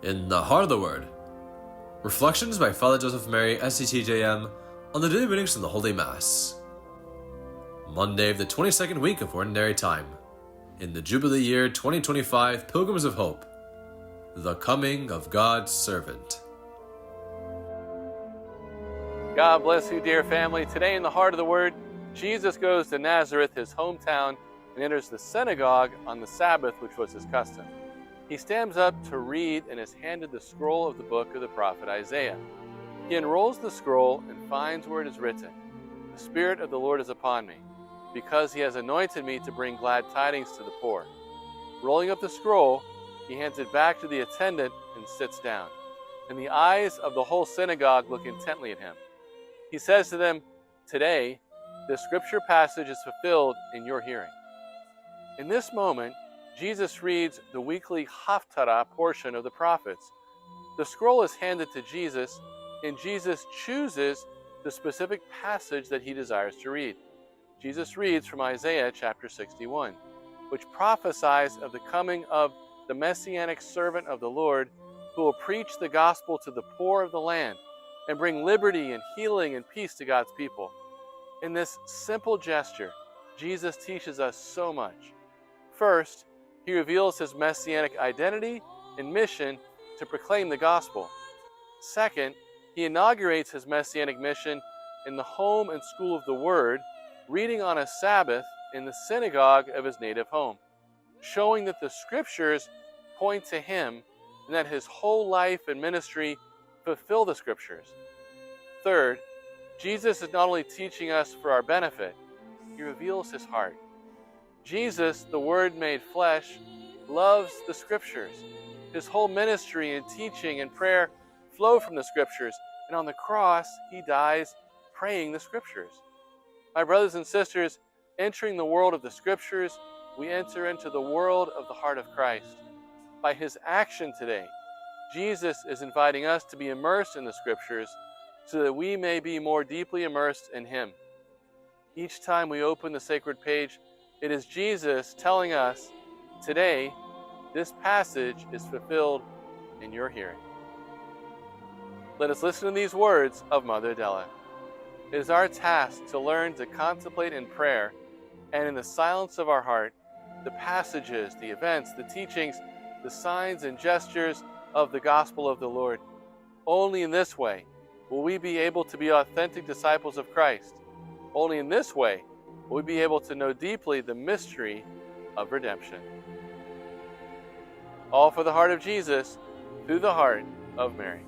In the Heart of the Word. Reflections by Father Joseph Mary, SCTJM, on the daily readings from the Holy Mass. Monday of the 22nd week of Ordinary Time. In the Jubilee year 2025, Pilgrims of Hope. The Coming of God's Servant. God bless you, dear family. Today in the Heart of the Word, Jesus goes to Nazareth, his hometown, and enters the synagogue on the Sabbath, which was his custom. He stands up to read and is handed the scroll of the book of the prophet Isaiah. He unrolls the scroll and finds where it is written, "The Spirit of the Lord is upon me, because he has anointed me to bring glad tidings to the poor." Rolling up the scroll, he hands it back to the attendant and sits down. And the eyes of the whole synagogue look intently at him. He says to them, "Today, this scripture passage is fulfilled in your hearing." In this moment, Jesus reads the weekly Haftarah portion of the prophets. The scroll is handed to Jesus, and Jesus chooses the specific passage that he desires to read. Jesus reads from Isaiah chapter 61, which prophesies of the coming of the Messianic servant of the Lord, who will preach the gospel to the poor of the land and bring liberty and healing and peace to God's people. In this simple gesture, Jesus teaches us so much. First, he reveals his messianic identity and mission to proclaim the gospel. Second, he inaugurates his messianic mission in the home and school of the Word, reading on a Sabbath in the synagogue of his native home, showing that the scriptures point to him and that his whole life and ministry fulfill the scriptures. Third, Jesus is not only teaching us for our benefit, he reveals his heart. Jesus, the Word made flesh, loves the Scriptures. His whole ministry and teaching and prayer flow from the Scriptures, and on the cross, he dies praying the Scriptures. My brothers and sisters, entering the world of the Scriptures, we enter into the world of the heart of Christ. By his action today, Jesus is inviting us to be immersed in the Scriptures so that we may be more deeply immersed in him. Each time we open the sacred page, it is Jesus telling us, "Today, this passage is fulfilled in your hearing." Let us listen to these words of Mother Adela. It is our task to learn to contemplate in prayer and in the silence of our heart the passages, the events, the teachings, the signs and gestures of the gospel of the Lord. Only in this way will we be able to be authentic disciples of Christ. Only in this way will we be able to know deeply the mystery of redemption. All for the heart of Jesus, through the heart of Mary.